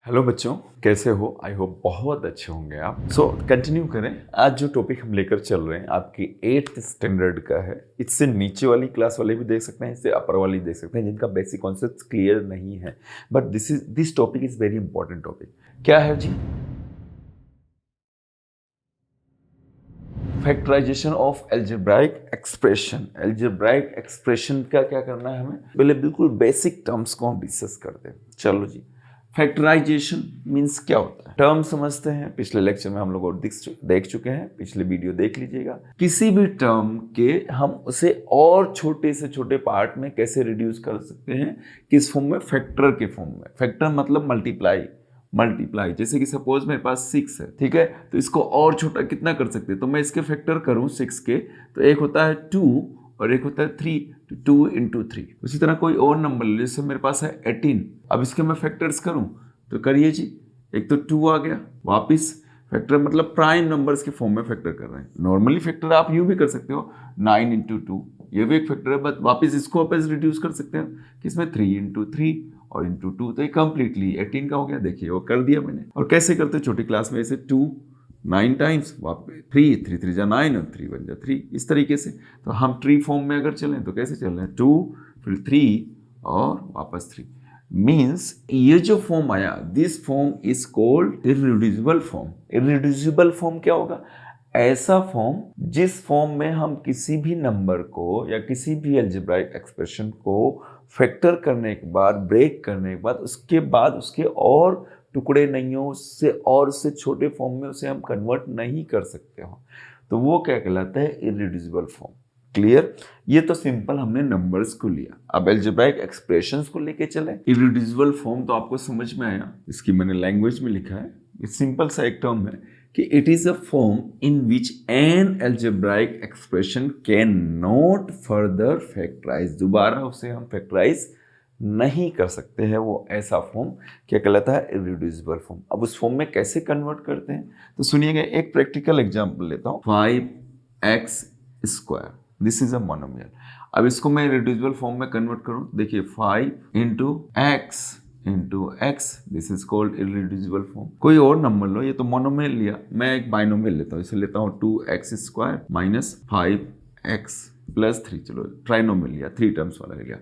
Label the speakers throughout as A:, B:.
A: Hello बच्चों, कैसे हो? आई होप बहुत अच्छे होंगे आप। कंटिन्यू करें। आज जो टॉपिक हम लेकर चल रहे हैं आपकी 8th स्टैंडर्ड का है। इससे नीचे वाली क्लास वाले भी देख सकते हैं, इससे अपर वाली देख सकते हैं जिनका बेसिक कॉन्सेप्ट क्लियर नहीं है। But this topic is very important topic. क्या है जी? Factorisation of algebraic expression. Algebraic expression का क्या करना है हमें? पहले बिल्कुल बेसिक टर्म्स को हम डिस्कस करते हैं। चलो जी, फैक्टराइजेशन मीन्स क्या होता है? टर्म समझते हैं। पिछले लेक्चर में हम लोग देख चुके हैं, पिछले वीडियो देख लीजिएगा। किसी भी टर्म के हम उसे और छोटे से छोटे पार्ट में कैसे रिड्यूस कर सकते हैं? किस फॉर्म में? फैक्टर के फॉर्म में। फैक्टर मतलब मल्टीप्लाई। जैसे कि सपोज मेरे पास 6 है, ठीक है, तो इसको और छोटा कितना कर सकते हैं? तो मैं इसके फैक्टर करूं 6 के, तो एक होता है 2 और एक होता है 3, तो 2 इंटू 3। उसी तरह कोई और नंबर ले, जैसे मेरे पास है 18। अब इसके मैं फैक्टर्स करूं तो करिए जी। एक तो 2 आ गया, वापिस फैक्टर मतलब प्राइम नंबर्स के फॉर्म में फैक्टर कर रहे हैं। नॉर्मली फैक्टर आप यूं भी कर सकते हो, 9 इंटू 2, ये भी एक फैक्टर है, बट वापिस इसको वापस रिड्यूस कर सकते हैं किसमें? 3 इंटू 3 और इंटू 2, तो ये कंप्लीटली 18 का हो गया। देखिए वो कर दिया मैंने। और कैसे करते हैं छोटी क्लास में? ऐसे 2 9 टाइम्स, वापस 3 3 3 जा 9 और 3 1 जा 3, इस तरीके से। तो हम ट्री फॉर्म में अगर चलें तो कैसे चल रहे हैं? 2 फिर 3 और वापस 3। मीन्स ये जो फॉर्म आया, this form is called irreducible form. Irreducible form क्या होगा? ऐसा फॉर्म जिस फॉर्म में हम किसी भी नंबर को या किसी भी अलजेब्राइक एक्सप्रेशन को फैक्टर करने के बाद, ब्रेक करने के बाद, उसके बाद उसके और टुकड़े नहीं हो, उससे और उससे छोटे फॉर्म में उसे हम कन्वर्ट नहीं कर सकते हो, तो वो क्या कहलाता है? Irreducible form. क्लियर? ये तो सिंपल हमने नंबर्स को लिया। अब अलजेब्राइक एक्सप्रेशंस को लेके चले। इररिड्यूसिबल फॉर्म तो आपको समझ में आया, इसकी मैंने लैंग्वेज में लिखा है। सिंपल सा एक टर्म है कि it is a form in which an algebraic expression can not further factorise. दोबारा उसे हम फैक्टराइज नहीं कर सकते हैं। वो ऐसा फॉर्म क्या कहलाता है? Irreducible form. अब उस फॉर्म में कैसे कन्वर्ट करते हैं तो सुनिएगा, एक प्रैक्टिकल एग्जांपल लेता हूँ। 5x square, this is a monomial. अब इसको मैं इररिड्यूसिबल फॉर्म में कन्वर्ट करूं, देखिए 5 into x, this is called irreducible form. कोई और नंबर लो, ये तो मोनोमियल लिया, मैं एक बाइनोमियल लेता हूँ। इसे लेता हूँ 2x square minus 5x plus 3। चलो ट्राइनोमियल लिया, 3 टर्म्स वाला ले लिया।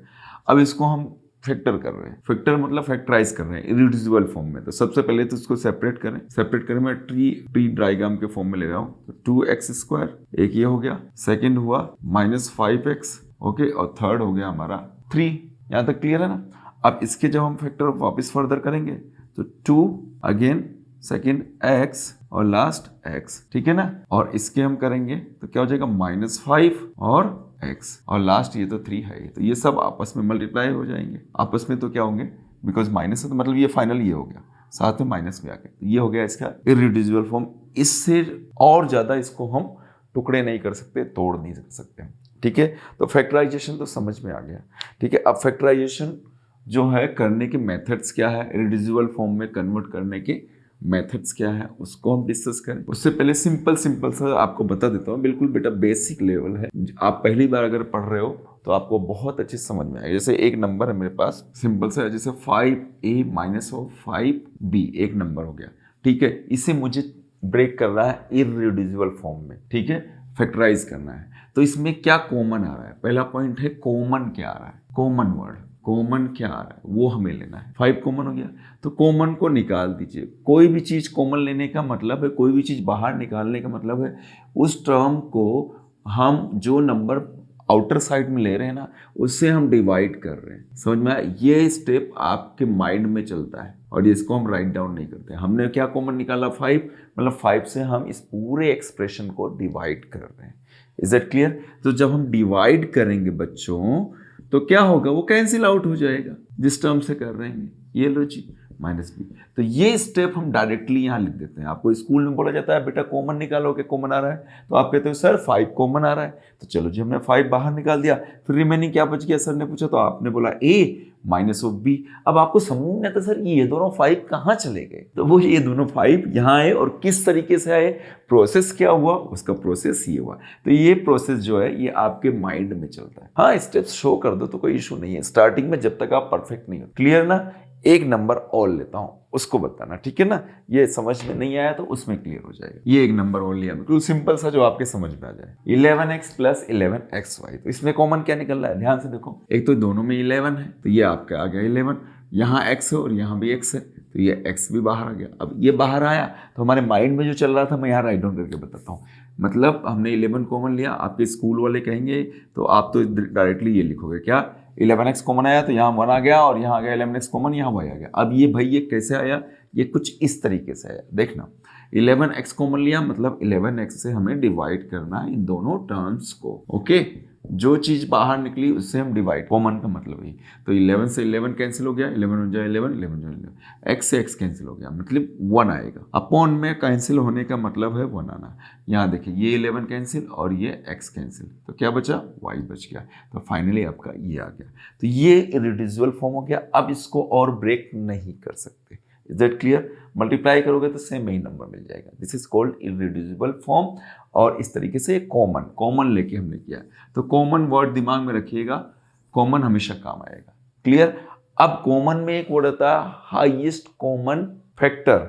A: अब इसको हम फैक्टर कर रहे हैं। फैक्टर मतलब फैक्टराइज कर रहे हैं इररिड्यूसिबल फॉर्म में। तो सबसे पहले तो इसको सेपरेट करें। मैं ट्री डायग्राम के फॉर्म में ले रहा हूँ। तो 2x स्क्वायर, एक ये हो गया, सेकेंड हुआ माइनस 5x, ओके, और थर्ड हो गया हमारा 3। यहाँ तक क्लियर है ना? अब इसके जब हम फैक्टर वापस फर्दर करेंगे तो 2 अगेन, सेकेंड x और लास्ट x, ठीक है ना? और इसके हम करेंगे तो क्या हो जाएगा? -5 और x और लास्ट ये तो 3 है। तो ये सब आपस में मल्टीप्लाई हो जाएंगे। आपस में तो क्या होंगे? बिकॉज माइनस है तो मतलब ये फाइनल ये हो गया, साथ में माइनस में आके, तो ये हो गया इसका इररिड्यूसिबल फॉर्म। इससे और ज्यादा इसको हम टुकड़े नहीं कर सकते, तोड़ नहीं कर सकते, ठीक है? तो फैक्टराइजेशन तो समझ में आ गया, ठीक है? अब फैक्टराइजेशन जो है करने के मेथड्स क्या है, इररिड्यूसिबल फॉर्म में कन्वर्ट करने के मेथड्स क्या है, उसको हम डिस्कस करें। उससे पहले सिंपल सा आपको बता देता हूँ, बिल्कुल बेटा बेसिक लेवल है। आप पहली बार अगर पढ़ रहे हो तो आपको बहुत अच्छे समझ में आएगा। जैसे एक नंबर है मेरे पास, सिंपल सा है, जैसे 5a माइनस 5b, एक नंबर हो गया, ठीक है? इसे मुझे ब्रेक करना है इररिड्यूसिबल फॉर्म में, ठीक है? फैक्टराइज करना है। तो इसमें क्या कॉमन आ रहा है? पहला पॉइंट है कॉमन क्या आ रहा है, कॉमन वर्ड, कॉमन क्या आ रहा है वो हमें लेना है। 5 कॉमन हो गया तो कॉमन को निकाल दीजिए। कोई भी चीज कॉमन लेने का मतलब है, कोई भी चीज बाहर निकालने का मतलब है उस टर्म को हम जो नंबर आउटर साइड में ले रहे हैं ना, उससे हम डिवाइड कर रहे हैं। समझ में आया? ये स्टेप आपके माइंड में चलता है और इसको हम राइट डाउन नहीं करते। हमने क्या कॉमन निकाला? 5, मतलब 5 से हम इस पूरे एक्सप्रेशन को डिवाइड कर रहे हैं। Is that clear? तो जब हम डिवाइड करेंगे बच्चों तो क्या होगा? वो कैंसिल आउट हो जाएगा जिस टर्म से कर रहे हैं। ये लो जी, -b। तो ये स्टेप हम डायरेक्टली यहाँ लिख देते हैं। आपको स्कूल में बोला जाता है बेटा कॉमन निकालो, कि कॉमन आ रहा है, तो आप कहते हो सर 5 कॉमन आ रहा है। तो चलो जी, हमने 5 बाहर निकाल दिया, फिर रिमेनिंग क्या बच गया? सर ने पूछा तो आपने बोला a माइनस ऑफ b। अब आपको समझ में आता सर ये दोनों 5 कहाँ चले गए? तो वो ये दोनों 5 यहाँ आए और किस तरीके से आए, प्रोसेस क्या हुआ, उसका प्रोसेस ये हुआ। तो ये प्रोसेस जो है ये आपके माइंड में चलता है। हाँ, स्टेप्स शो कर दो तो कोई इशू नहीं है, स्टार्टिंग में जब तक आप परफेक्ट नहीं हो। क्लियर ना? एक नंबर और लेता हूं, उसको बताना, ठीक है ना। ये समझ में नहीं आया तो उसमें क्लियर हो जाएगा। ये एक नंबर और लिया बिल्कुल सिंपल सा जो आपके समझ में आ जाए। 11x प्लस 11xy, तो इसमें कॉमन क्या निकल रहा है, ध्यान से देखो। एक तो दोनों में 11 है तो ये आपका आ गया 11, यहाँ x है और यहाँ भी x है तो ये x भी बाहर आ गया। अब ये बाहर आया तो हमारे माइंड में जो चल रहा था मैं यहाँ राइट डाउन करके बताता हूँ। मतलब हमने 11 कॉमन लिया, आपके स्कूल वाले कहेंगे तो आप तो डायरेक्टली ये लिखोगे क्या, 11x कॉमन आया तो यहाँ 1 आ गया और यहाँ आ गया 11x कॉमन, यहाँ y आ गया। अब ये भाई ये कैसे आया, ये कुछ इस तरीके से आया, देखना 11x कॉमन लिया मतलब 11x से हमें डिवाइड करना है इन दोनों टर्म्स को, ओके। जो चीज बाहर निकली उससे हम डिवाइड, कॉमन का मतलब ही तो 11 से 11 कैंसिल हो गया, 11 हो जाए 11, 11 हो जाए x से x कैंसिल हो गया मतलब 1 आएगा। अपॉन में कैंसिल होने का मतलब है 1 आना। यहाँ देखिए ये 11 कैंसिल और ये x कैंसिल, तो क्या बचा, y बच गया। तो फाइनली आपका ये आ गया। तो ये इररिड्यूसिबल फॉर्म हो गया। अब इसको और ब्रेक नहीं कर सकते। Is that clear. मल्टीप्लाई करोगे तो सेम ही नंबर मिल जाएगा। This is called irreducible form. और इस तरीके से कॉमन लेके हमने किया। तो कॉमन वर्ड दिमाग में रखिएगा, कॉमन हमेशा काम आएगा। क्लियर। अब कॉमन में एक वर्ड आता है हाईएस्ट कॉमन फैक्टर,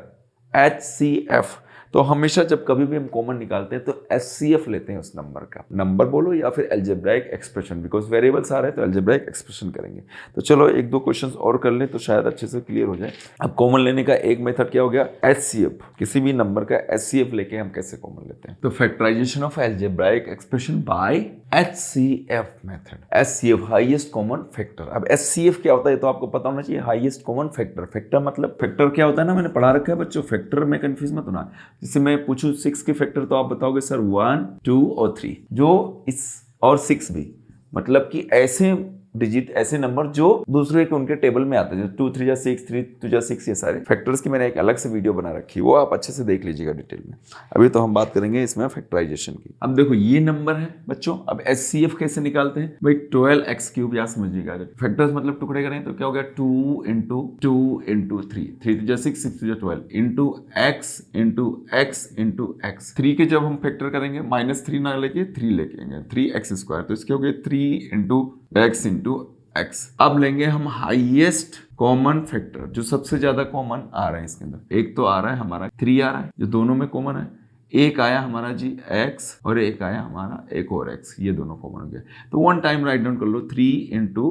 A: HCF। तो हमेशा जब कभी भी हम कॉमन निकालते हैं तो HCF लेते हैं उस नंबर का, नंबर बोलो या फिर अलजेब्राइक एक्सप्रेशन, बिकॉज वेरिएबल्स आ रहे हैं तो अलजेब्राइक एक्सप्रेशन करेंगे। तो चलो एक दो क्वेश्चंस और कर लें तो शायद अच्छे से क्लियर हो जाए। अब कॉमन लेने का एक मेथड क्या हो गया, HCF। किसी भी नंबर का HCF लेके हम कैसे कॉमन लेते हैं, तो factorisation of algebraic expression by HCF method. HCF highest common factor. अब HCF क्या होता है तो आपको पता होना चाहिए, हाईएस्ट कॉमन फैक्टर। फैक्टर मतलब फैक्टर क्या होता है ना, मैंने पढ़ा रखा है बच्चों, फैक्टर में कंफ्यूज मत होना। जैसे मैं पूछूं 6 के फैक्टर तो आप बताओगे सर 1, 2 और 3, जो इस और 6 भी, मतलब कि ऐसे डिजिट, ऐसे नंबर जो दूसरे के उनके टेबल में आते हैं, 2 3 जा 6, 3 2 जा 6, ये सारे फैक्टर्स की मैंने एक अलग से वीडियो बना रखी है, वो आप अच्छे से देख लीजिएगा डिटेल में। अभी तो हम बात करेंगे इसमें फैक्टराइजेशन की। अब देखो ये नंबर है बच्चों, अब HCF कैसे निकालते हैं भाई, 12x³ याद समझिएगा। फैक्टर्स मतलब टुकड़े करें तो क्या हो गया, 2 into 2 into 3, 3 2 जा 6, 6 2 जा 12 into x into x into x। 3 के जब हम फैक्टर करेंगे -3 ना लेके 3 लेके आएंगे, 3x², तो इसके हो गए 3 into x into x। अब लेंगे हम हाईएस्ट कॉमन फैक्टर, जो सबसे ज्यादा कॉमन आ रहा है इसके अंदर। एक तो आ रहा है हमारा 3 आ रहा है जो दोनों में कॉमन है, एक आया हमारा जी x और एक आया हमारा एक और x, ये दोनों कॉमन हो गया। तो वन टाइम राइट डाउन कर लो, 3 into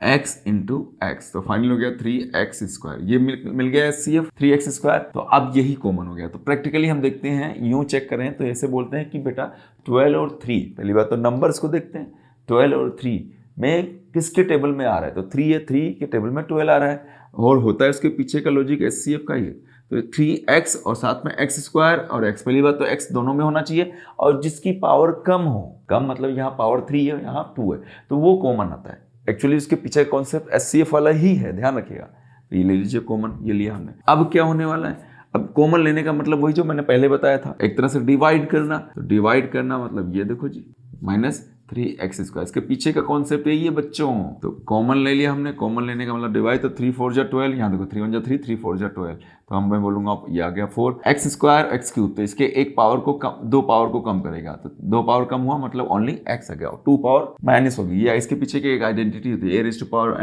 A: x into x, तो फाइनल हो गया 3x²। ये मिल गया HCF 3x²। तो अब यही कॉमन हो गया। तो प्रैक्टिकली हम देखते हैं, यूं चेक करें तो ऐसे बोलते हैं कि बेटा 12 और 3, पहली बात तो नंबर्स को देखते हैं, 12 और 3 में किसके टेबल में आ रहा है, तो 3 है, 3 के टेबल में 12 आ रहा है। और होता है उसके पीछे का लॉजिक HCF का ही है। तो 3x और साथ में x² और x, पहली बात तो x दोनों में होना चाहिए, और जिसकी पावर कम हो, कम मतलब यहाँ पावर 3 है यहाँ 2 है, तो वो कॉमन आता है। एक्चुअली उसके पीछे कॉन्सेप्ट HCF वाला ही है, ध्यान रखिएगा। तो ये ले लीजिए कॉमन, ये लिया हमने। अब क्या होने वाला है, अब कॉमन लेने का मतलब वही जो मैंने पहले बताया था, एक तरह से डिवाइड करना। तो डिवाइड करना मतलब ये देखो जी, -3x²। इसके पीछे का कॉन्सेप्ट यही है बच्चों। तो कॉमन ले लिया हमने, कॉमन लेने का मतलब डिवाइड, तो 3 4 जा 12, यहाँ देखो 3 1 जा 3, 3 4 जा 12, तो हम मैं बोलूंगा ये आ गया 4x² x³। तो इसके एक पावर को कम, 2 पावर को कम करेगा, तो 2 पावर कम हुआ मतलब ओनली x आ गया, 2 पावर माइनस होगी। ये इसके पीछे की एक आइडेंटिटी होती है, a⁻m/a⁻n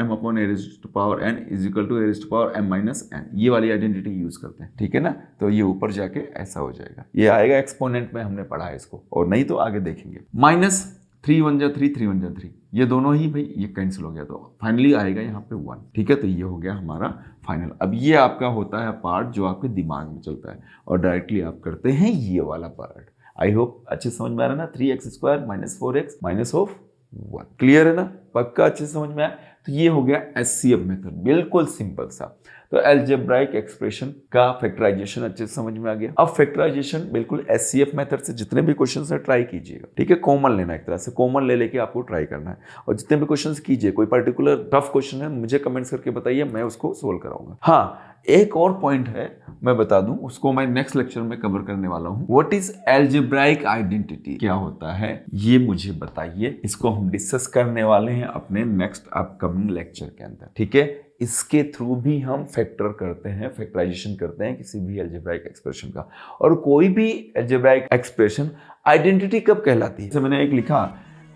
A: a⁻m-n, ये वाली आइडेंटिटी यूज करते हैं, ठीक है ना। तो ये ऊपर जाके ऐसा हो जाएगा, ये आएगा एक्सपोनेंट में, हमने पढ़ा है इसको, और नहीं तो आगे देखेंगे। -3 1 जा 3, 3 1 जा 3, ये दोनों ही भाई ये कैंसिल हो गया, तो फाइनली आएगा यहाँ पे 1, ठीक है। तो ये हो गया हमारा फाइनल। अब ये आपका होता है पार्ट जो आपके दिमाग में चलता है, और डायरेक्टली आप करते हैं ये वाला पार्ट। आई होप अच्छे समझ में आ रहा है ना, 3x² -4x -1। क्लियर है ना, पक्का अच्छे समझ में आया। तो ये हो गया HCF मेथड, बिल्कुल सिंपल सा। तो अलजेब्राइक एक्सप्रेशन का फैक्टराइजेशन अच्छे से समझ में आ गया। अब फैक्टराइजेशन बिल्कुल HCF मेथड से जितने भी क्वेश्चंस है ट्राई कीजिएगा, ठीक है। कॉमन लेना, एक तरह से कॉमन ले लेके आपको ट्राई करना है, और जितने भी क्वेश्चंस कीजिए, कोई पर्टिकुलर टफ क्वेश्चन है मुझे कमेंट्स करके बताइए, मैं उसको सोल्व कराऊंगा। हाँ, एक और पॉइंट है मैं बता दूं, उसको मैं नेक्स्ट लेक्चर में कवर करने वाला हूं। व्हाट इज अलजेब्राइक आइडेंटिटी, क्या होता है ये मुझे बताइए। इसको हम डिस्कस करने वाले हैं अपने नेक्स्ट अपकमिंग लेक्चर के अंदर, ठीक है। इसके थ्रू भी हम फैक्टर करते हैं, फैक्टराइजेशन करते हैं किसी भी अलजेब्राइक एक्सप्रेशन का। और कोई भी अलजेब्राइक एक्सप्रेशन आइडेंटिटी कब कहलाती है, जैसे मैंने एक लिखा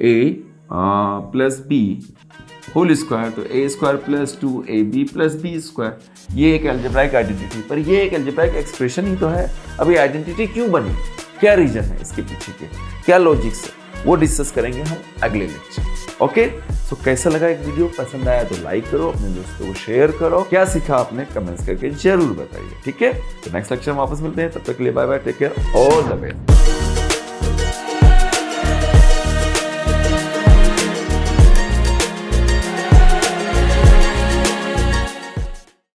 A: a plus B whole square, तो A square plus 2ab plus B square, ये एक एल्जेब्राइक आइडेंटिटी, पर ये एक एल्जेब्राइक एक्सप्रेशन ही तो है। अब ये आइडेंटिटी क्यों बनी, क्या रीजन है इसके पीछे के, क्या लॉजिक्स है, वो डिस्कस करेंगे हम अगले लेक्चर। ओके, सो कैसा लगा एक वीडियो, पसंद आया तो लाइक करो, अपने दोस्तों को शेयर करो, क्या सीखा आपने कमेंट्स करके जरूर बताइए। ठीक है, तो नेक्स्ट लेक्चर में वापस मिलते हैं, तब तक के लिए bye bye, take care, all the best.